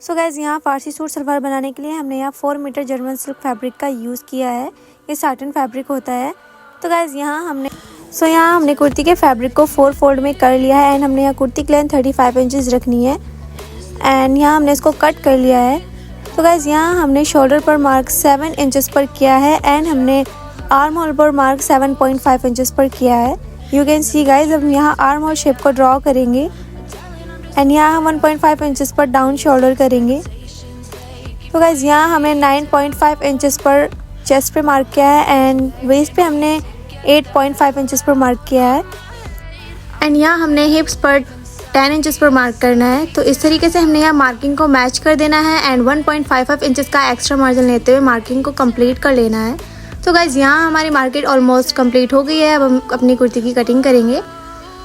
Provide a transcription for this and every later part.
So guys यहाँ फारसी suit salwar बनाने के लिए हमने यहाँ 4 मीटर जर्मन सिल्क फैब्रिक का यूज़ किया है। ये साटन फैब्रिक होता है। तो गाइज़ यहाँ हमने कुर्ती के फैब्रिक को 4 फोल्ड में कर लिया है एंड हमने यहाँ कुर्ती की लेंथ 35 इंचेस रखनी है एंड यहाँ हमने इसको कट कर लिया है। तो गाइज़ यहाँ हमने शोल्डर पर मार्क 7 इंचेस पर किया है एंड हमने आर्म होल पर मार्क 7.5 इंचेस पर किया है। यू कैन सी गाइज़ अब यहाँ आर्म होल शेप को ड्रॉ करेंगे एंड यहाँ हम 1.5 इंचेस पर डाउन शोल्डर करेंगे। तो गाइज़ यहाँ हमें 9.5 इंचेस पर चेस्ट पे मार्क किया है एंड वेस्ट पे हमने 8.5 इंचेस पर मार्क किया है एंड यहाँ हमने हिप्स पर 10 इंचेस पर मार्क करना है। तो इस तरीके से हमने यहाँ मार्किंग को मैच कर देना है एंड 1.55 इंचेस का एक्स्ट्रा मार्जिन लेते हुए मार्किंग को कंप्लीट कर लेना है। तो गाइज़ यहाँ हमारी मार्किंग ऑलमोस्ट कंप्लीट हो गई है। अब हम अपनी कुर्ती की कटिंग करेंगे।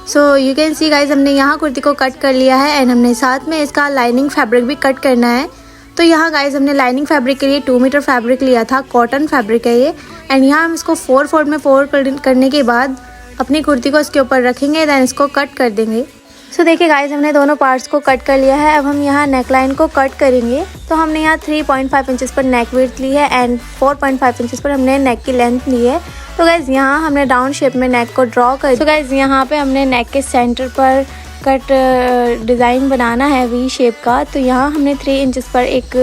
So you can see guys हमने यहाँ कुर्ती को कट कर लिया है एंड हमने साथ में इसका लाइनिंग फैब्रिक भी कट करना है। तो यहाँ गाइज़ हमने लाइनिंग फैब्रिक के लिए 2 मीटर फैब्रिक लिया था, कॉटन फैब्रिक है ये एंड यहाँ हम इसको 4 फोल्ड में फोल्ड करने के बाद अपनी कुर्ती को इसके ऊपर रखेंगे, देन इसको कट कर देंगे। सो देखिए गाइज़ हमने दोनों पार्ट्स को कट कर लिया है। अब हम यहाँ नेक लाइन को कट करेंगे। तो हमने यहाँ 3.5 इंचेस पर नेक विड्थ ली है एंड 4.5 इंचेस पर हमने नेक की लेंथ ली है। तो गाइज़ यहाँ हमने राउंड शेप में नेक को ड्रॉ कर। तो गाइज़ यहाँ पे हमने नेक के सेंटर पर कट डिज़ाइन बनाना है वी शेप का। तो यहाँ हमने 3 इंचेस पर एक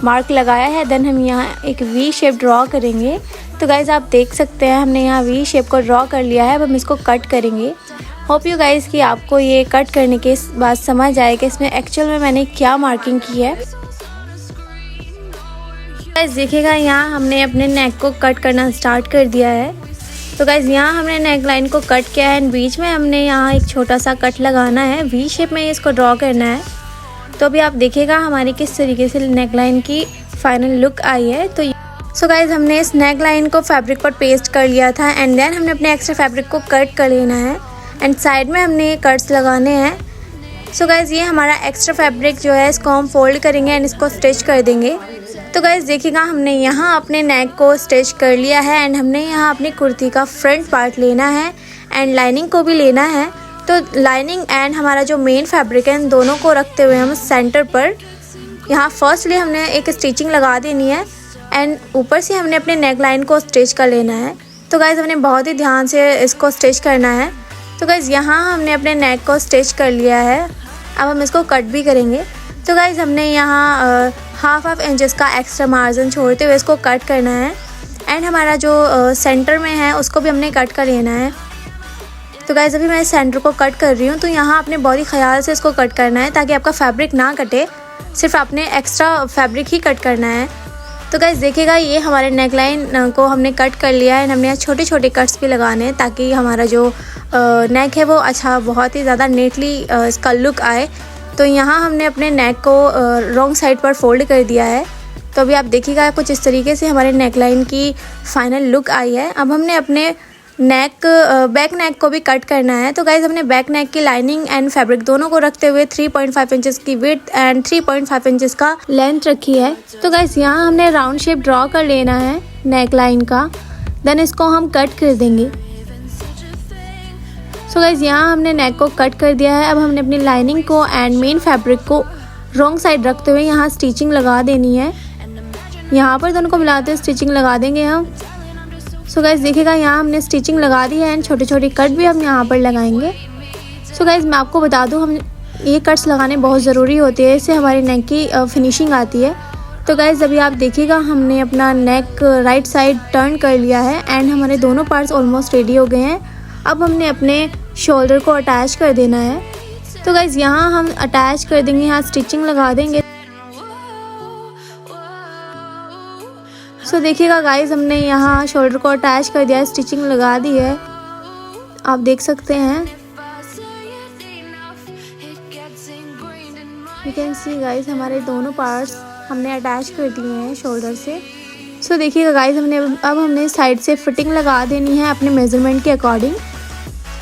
मार्क लगाया है, देन हम यहाँ एक वी शेप ड्रॉ करेंगे। तो गाइज़ आप देख सकते हैं हमने यहाँ वी शेप को ड्रॉ कर लिया है। अब हम इसको कट करेंगे। होप यू गाइज़ कि आपको ये कट करने के बाद समझ आए कि इसमें एक्चुअल में मैंने क्या मार्किंग की है। गाइज़ देखिएगा यहाँ हमने अपने नेक को कट करना स्टार्ट कर दिया है। तो गाइज़ यहाँ हमने नेक लाइन को कट किया है एंड बीच में हमने यहाँ एक छोटा सा कट लगाना है, वी शेप में इसको ड्रॉ करना है। तो अभी आप देखिएगा हमारी किस तरीके से नेक लाइन की फाइनल लुक आई है। तो सो गाइज़ हमने इस नेक लाइन को फैब्रिक पर पेस्ट कर लिया था एंड देन हमने अपने एक्स्ट्रा फैब्रिक को कट कर लेना है एंड साइड में हमने कट्स लगाने हैं। सो गाइज़ ये हमारा एक्स्ट्रा फैब्रिक जो है इसको हम फोल्ड करेंगे एंड इसको स्टिच कर देंगे। तो गाइज़ देखिएगा हमने यहाँ अपने नेक को स्टिच कर लिया है एंड हमने यहाँ अपनी कुर्ती का फ्रंट पार्ट लेना है एंड लाइनिंग को भी लेना है। तो लाइनिंग एंड हमारा जो मेन फैब्रिक है इन दोनों को रखते हुए हम सेंटर पर यहाँ फर्स्टली हमने एक स्टिचिंग लगा देनी है एंड ऊपर से हमने अपने नेक लाइन को स्टिच कर लेना है। तो गाइज़ हमने बहुत ही ध्यान से इसको स्टिच करना है। तो गाइज़ यहाँ हमने अपने नेक को स्टिच कर लिया है। अब हम इसको कट भी करेंगे। तो गाइज़ हमने यहाँ हाफ इंचेस का एक्स्ट्रा मार्जिन छोड़ते हुए इसको कट करना है एंड हमारा जो सेंटर में है उसको भी हमने कट कर लेना है। तो गाइज़ अभी मैं सेंटर को कट कर रही हूँ। तो यहाँ आपने बहुत ही ख्याल से इसको कट करना है ताकि आपका फैब्रिक ना कटे, सिर्फ आपने एक्स्ट्रा फैब्रिक ही कट करना है। तो गाइज़ देखिएगा ये हमारे नेक लाइन को हमने कट कर लिया है एंड हमने यहाँ छोटे छोटे कट्स भी लगाने हैं ताकि हमारा जो नेक है वो अच्छा बहुत ही ज़्यादा नीटली इसका लुक आए। तो यहाँ हमने अपने नेक को रॉन्ग साइड पर फोल्ड कर दिया है। तो अभी आप देखिएगा कुछ इस तरीके से हमारे नेक लाइन की फाइनल लुक आई है। अब हमने अपने बैक नेक को भी कट करना है। तो गाइज़ हमने बैक नेक की लाइनिंग एंड फैब्रिक दोनों को रखते हुए 3.5 इंचेस की विड्थ एंड 3.5 इंचेस का लेंथ रखी है। तो गाइज़ यहाँ हमने राउंड शेप ड्रॉ कर लेना है नेक लाइन का, देन इसको हम कट कर देंगे। सो गाइज़ यहाँ हमने नेक को कट कर दिया है। अब हमने अपनी लाइनिंग को एंड मेन फैब्रिक को रॉन्ग साइड रखते हुए यहाँ स्टिचिंग लगा देनी है। यहाँ पर दोनों को मिलाते हुए स्टिचिंग लगा देंगे हम। सो गाइज़ देखिएगा यहाँ हमने स्टिचिंग लगा दी है एंड छोटे छोटे कट भी हम यहाँ पर लगाएंगे। सो गाइज़ मैं आपको बता दूँ हम ये कट्स लगाने बहुत ज़रूरी होते हैं, इससे हमारी नेक की फिनिशिंग आती है। तो गाइज़ अभी आप देखिएगा हमने अपना नेक राइट साइड टर्न कर लिया है एंड हमारे दोनों पार्ट्स ऑलमोस्ट रेडी हो गए हैं। अब हमने अपने शोल्डर को अटैच कर देना है। तो गाइज़ यहाँ हम अटैच कर देंगे, यहाँ स्टिचिंग लगा देंगे। सो देखिएगा गाइज़ हमने यहाँ शोल्डर को अटैच कर दिया है, स्टिचिंग लगा दी है, आप देख सकते हैं। यू कैन सी गाइज़ हमारे दोनों पार्ट्स हमने अटैच कर दिए हैं शोल्डर से। सो देखिएगा गाइज़ अब हमने साइड से फिटिंग लगा देनी है अपने मेज़रमेंट के अकॉर्डिंग।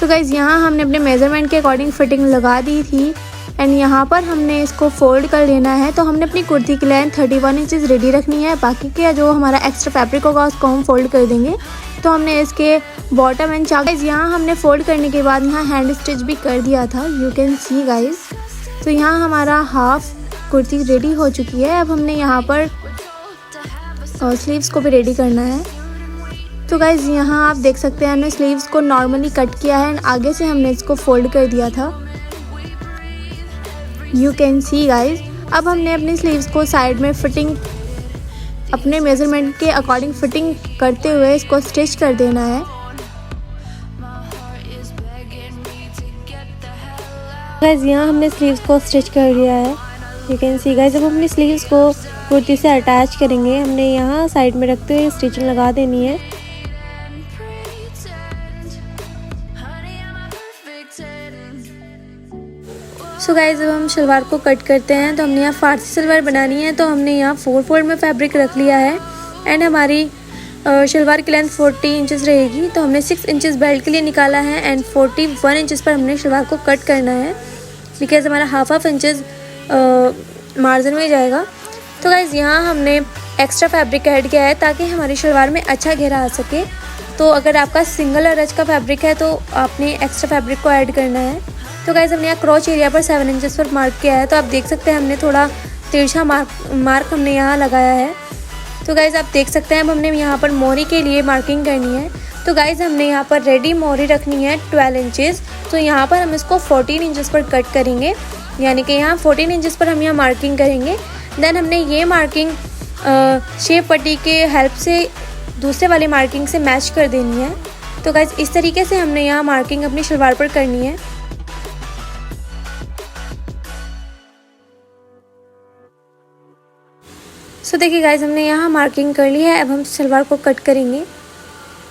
तो गाइज़ यहाँ हमने अपने मेज़रमेंट के अकॉर्डिंग फिटिंग लगा दी थी एंड यहाँ पर हमने इसको फोल्ड कर लेना है। तो हमने अपनी कुर्ती की लेंथ 31 इंचेस रेडी रखनी है। बाकी के जो हमारा एक्स्ट्रा फैब्रिक होगा उसको हम फोल्ड कर देंगे। तो हमने इसके बॉटम एंड गाइज़ यहाँ हमने फोल्ड करने के बाद यहाँ हैंड स्टिच भी कर दिया था, यू कैन सी गाइज़। तो यहाँ हमारा हाफ कुर्ती रेडी हो चुकी है। अब हमने यहाँ पर स्लीव्स को भी रेडी करना है। तो गाइज़ यहाँ आप देख सकते हैं हमने स्लीव्स को नॉर्मली कट किया है एंड आगे से हमने इसको फोल्ड कर दिया था। You can see guys. अब हमने अपनी स्लीव्स को साइड में फिटिंग अपने मेज़रमेंट के अकॉर्डिंग फिटिंग करते हुए इसको स्टिच कर देना है। गाइज़ यहाँ हमने स्लीव्स को स्टिच कर दिया है। You can see guys. अब अपनी स्लीव्स को कुर्ती से अटैच करेंगे। हमने यहाँ साइड में रखते हुए स्टिचिंग लगा देनी है। सो गाइज़ अब हम शलवार को कट करते हैं। तो हमने यहाँ फारसी सलवार बनानी है, तो हमने यहाँ 4 फोल्ड में फैब्रिक रख लिया है एंड हमारी शलवार की लेंथ 40 इंचेस रहेगी। तो हमने 6 इंचेस बेल्ट के लिए निकाला है एंड 41 इंचेस पर हमने शलवार को कट करना है, बिकॉज हमारा हाफ इंचेस मार्जिन में जाएगा। तो गाइज़ यहाँ हमने एक्स्ट्रा फैब्रिक ऐड किया है ताकि हमारी शलवार में अच्छा घेरा आ सके। तो अगर आपका सिंगल अरज का फैब्रिक है तो आपने एक्स्ट्रा फैब्रिक को ऐड करना है। तो गाइज़ हमने यहाँ क्रॉच एरिया पर 7 इंचेस पर मार्क किया है। तो आप देख सकते हैं हमने थोड़ा तिरछा मार्क हमने यहाँ लगाया है। तो गाइज़ आप देख सकते हैं अब हमने यहाँ पर मोरी के लिए मार्किंग करनी है। तो गाइज़ हमने यहाँ पर रेडी मोरी रखनी है 12 इंचेस। तो यहाँ पर हम इसको 14 इंचेस पर कट करेंगे, यानी कि यहाँ 14 इंचेस पर हम यहाँ मार्किंग करेंगे। देन हमने ये मार्किंग शेप पट्टी के हेल्प से दूसरे वाली मार्किंग से मैच कर देनी है। तो गाइज़ इस तरीके से हमने यहाँ मार्किंग अपनी शलवार पर करनी है। सो देखिए गाइज़ हमने यहाँ मार्किंग कर ली है। अब हम शलवार को कट करेंगे।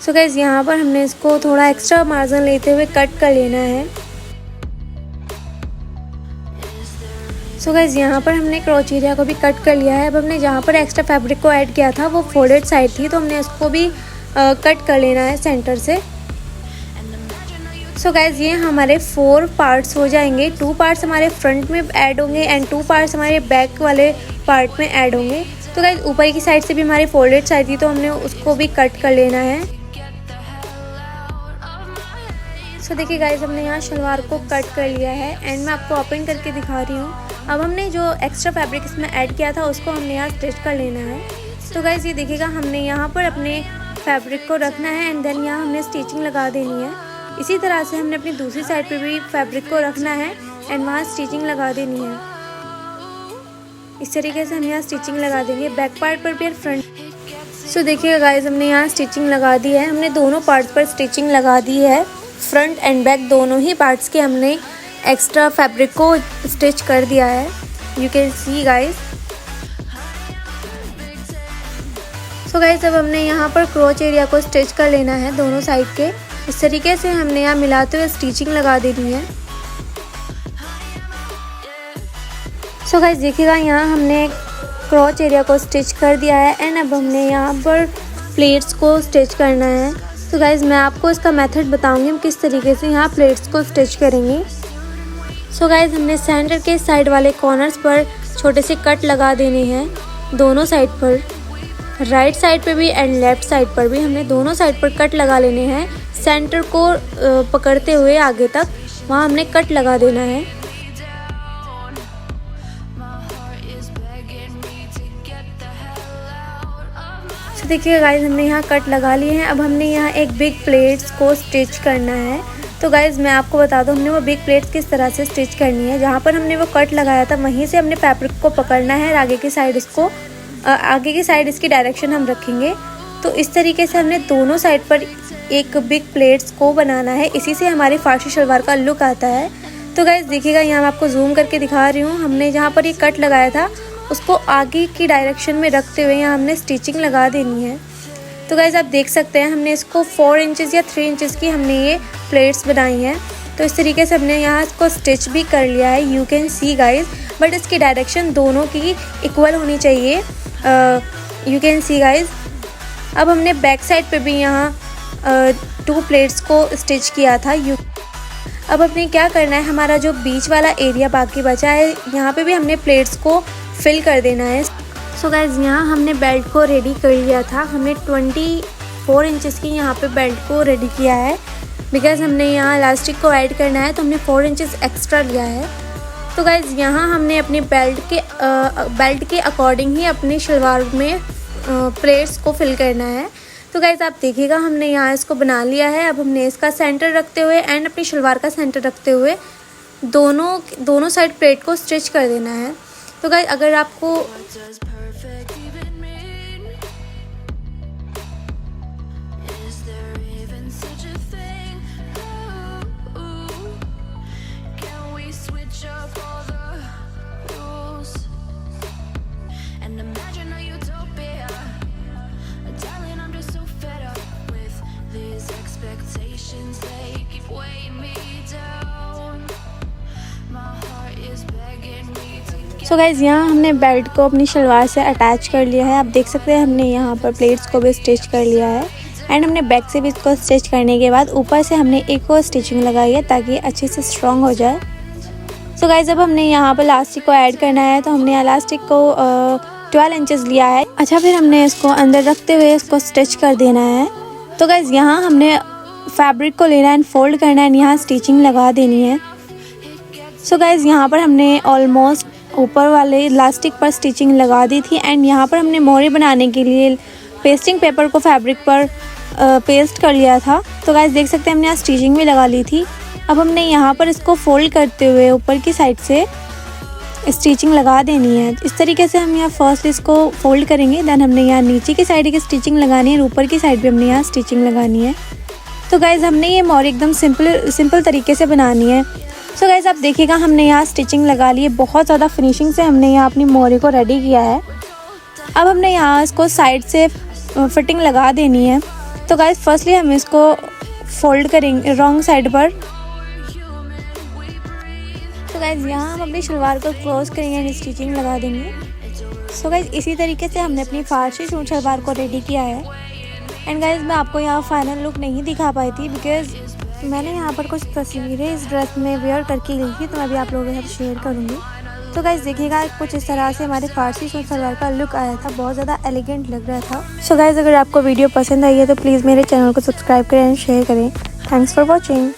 सो गाइज़ यहाँ पर हमने इसको थोड़ा एक्स्ट्रा मार्जिन लेते हुए कट कर लेना है। सो गाइज़ यहाँ पर हमने क्रॉच एरिया को भी कट कर लिया है। अब हमने जहाँ पर एक्स्ट्रा फैब्रिक को ऐड किया था वो फोल्डेड साइड थी, तो हमने इसको भी कट कर लेना है सेंटर से। सो गाइज़ ये हमारे 4 पार्ट्स हो जाएंगे। 2 पार्ट्स हमारे फ्रंट में ऐड होंगे एंड 2 पार्ट्स हमारे बैक वाले पार्ट में ऐड होंगे। तो गाइज़ ऊपर की साइड से भी हमारी फोल्डेड साइड थी, तो हमने उसको भी कट कर लेना है। सो देखिए गाइज़ हमने यहाँ शलवार को कट कर लिया है एंड मैं आपको ओपन करके दिखा रही हूँ। अब हमने जो एक्स्ट्रा फैब्रिक इसमें ऐड किया था उसको हमने यहाँ स्टिच कर लेना है। तो गाइज़ ये देखिएगा हमने यहाँ पर अपने फैब्रिक को रखना है एंड देन यहाँ हमने स्टिचिंग लगा देनी है। इसी तरह से हमने अपनी दूसरी साइड पे भी फैब्रिक को रखना है एंड वहाँ स्टिचिंग लगा देनी है। इस तरीके से हम यहाँ स्टिचिंग लगा देंगे बैक पार्ट पर भी और फ्रंट। सो देखिएगा गाइज़ हमने यहाँ स्टिचिंग लगा दी है। हमने दोनों पार्ट्स पर स्टिचिंग लगा दी है, फ्रंट एंड बैक दोनों ही पार्ट्स के हमने एक्स्ट्रा फैब्रिक को स्टिच कर दिया है। You can see guys. So guys अब हमने यहाँ पर क्रॉच एरिया को स्टिच कर लेना है दोनों साइड के। इस तरीके से हमने यहाँ मिलाते हुए स्टिचिंग लगा देनी है। सो गाइज़ देखिएगा यहाँ हमने क्रॉच एरिया को स्टिच कर दिया है एंड अब हमने यहाँ पर प्लेट्स को स्टिच करना है। तो गाइज़ मैं आपको इसका मेथड बताऊंगी हम किस तरीके से यहाँ प्लेट्स को स्टिच करेंगे। सो गाइज़ हमने सेंटर के साइड वाले कॉर्नर्स पर छोटे से कट लगा देने हैं दोनों साइड पर, राइट साइड पे भी एंड लेफ़्ट साइड पर भी हमने दोनों साइड पर कट लगा लेने हैं। सेंटर को पकड़ते हुए आगे तक वहाँ हमने कट लगा देना है। तो देखिए गाइज़ हमने यहाँ कट लगा लिए हैं। अब हमने यहाँ एक बिग प्लेट्स को स्टिच करना है। तो गाइज़ मैं आपको बता दूँ हमने वो बिग प्लेट्स किस तरह से स्टिच करनी है। जहाँ पर हमने वो कट लगाया था वहीं से हमने फैब्रिक को पकड़ना है और आगे की साइड इसकी डायरेक्शन हम रखेंगे। तो इस तरीके से हमने दोनों साइड पर एक बिग प्लेट्स को बनाना है। इसी से हमारी फारसी शलवार का लुक आता है। तो गाइज़ देखिएगा यहाँ मैं आपको जूम करके दिखा रही हूँ। हमने जहाँ पर ये कट लगाया था उसको आगे की डायरेक्शन में रखते हुए यहाँ हमने स्टिचिंग लगा देनी है। तो गाइज़ आप देख सकते हैं हमने इसको 4 इंचेस या 3 इंचेस की हमने ये प्लेट्स बनाई हैं। तो इस तरीके से हमने यहाँ इसको स्टिच भी कर लिया है। You can see guys, but इसकी डायरेक्शन दोनों की इक्वल होनी चाहिए। You can see guys. अब हमने बैक साइड पे भी यहाँ 2 प्लेट्स को स्टिच किया था। अब हमने क्या करना है, हमारा जो बीच वाला एरिया बाकी बचा है यहाँ पे भी हमने प्लेट्स को फिल कर देना है। सो गाइज़ यहाँ हमने बेल्ट को रेडी कर लिया था। हमने 24 इंचेस की यहाँ पे बेल्ट को रेडी किया है, बिकॉज़ हमने यहाँ इलास्टिक को ऐड करना है तो हमने 4 इंचेस एक्स्ट्रा लिया है। तो गाइज़ यहाँ हमने अपने बेल्ट के अकॉर्डिंग ही अपने शलवार में प्लेट्स को फिल करना है। तो गाइज़ आप देखिएगा हमने यहाँ इसको बना लिया है। अब हमने इसका सेंटर रखते हुए एंड अपनी शलवार का सेंटर रखते हुए दोनों साइड प्लेट को स्टिच कर देना है। तो गाइज़ अगर आपको सो गाइज़ यहाँ हमने बेल्ट को अपनी शलवार से अटैच कर लिया है। आप देख सकते हैं हमने यहाँ पर प्लेट्स को भी स्टिच कर लिया है एंड हमने बैक से भी इसको स्टिच करने के बाद ऊपर से हमने एक और स्टिचिंग लगाई है ताकि अच्छे से स्ट्रॉन्ग हो जाए। सो गाइज़ अब हमने यहाँ पर इलास्टिक को ऐड करना है। तो हमने इलास्टिक को 12 इंचेस लिया है। अच्छा, फिर हमने इसको अंदर रखते हुए इसको स्टिच कर देना है। तो गाइज़ यहाँ हमने फैब्रिक को लेना है एंड फोल्ड करना है एंड यहाँ स्टिचिंग लगा देनी है। सो गाइज़ यहाँ पर हमने ऑलमोस्ट ऊपर वाले इलास्टिक पर स्टिचिंग लगा दी थी एंड यहाँ पर हमने मोहरे बनाने के लिए पेस्टिंग पेपर को फैब्रिक पर पेस्ट कर लिया था। तो गाइस देख सकते हैं हमने यहाँ स्टिचिंग भी लगा ली थी। अब हमने यहाँ पर इसको फोल्ड करते हुए ऊपर की साइड से स्टिचिंग लगा देनी है। इस तरीके से हम यहाँ फर्स्ट इसको फोल्ड करेंगे, देन हमने यहाँ नीचे की साइड की स्टिचिंग लगानी है और ऊपर की साइड भी हमने यहाँ स्टिचिंग लगानी है। तो गाइज़ हमने ये मोहरे एकदम सिंपल तरीके से बनानी है। सो गाइज़ आप देखिएगा हमने यहाँ स्टिचिंग लगा ली है। बहुत ज़्यादा फिनिशिंग से हमने यहाँ अपनी मोहरे को रेडी किया है। अब हमने यहाँ इसको साइड से फिटिंग लगा देनी है। तो गाइज़ फर्स्टली हम इसको फोल्ड करेंगे रॉन्ग साइड पर। तो गाइज़ यहाँ हम अपनी शलवार को क्लोज करेंगे एंड स्टिचिंग लगा देंगे। सो गाइज़ इसी तरीके से हमने अपनी फारसी सूट शलवार को रेडी किया है। एंड गाइज़ मैं आपको यहाँ फाइनल लुक नहीं दिखा पाई थी बिकॉज़ मैंने यहाँ पर कुछ तस्वीरें इस ड्रेस में वेयर करके ली थी, तो मैं भी आप लोगों के साथ शेयर करूँगी। तो गाइज़ देखिएगा कुछ इस तरह से हमारे फारसी सूट सलवार का लुक आया था, बहुत ज़्यादा एलिगेंट लग रहा था। सो गाइज़ अगर आपको वीडियो पसंद आई है तो प्लीज़ मेरे चैनल को सब्सक्राइब करें एंड शेयर करें। Thanks for watching.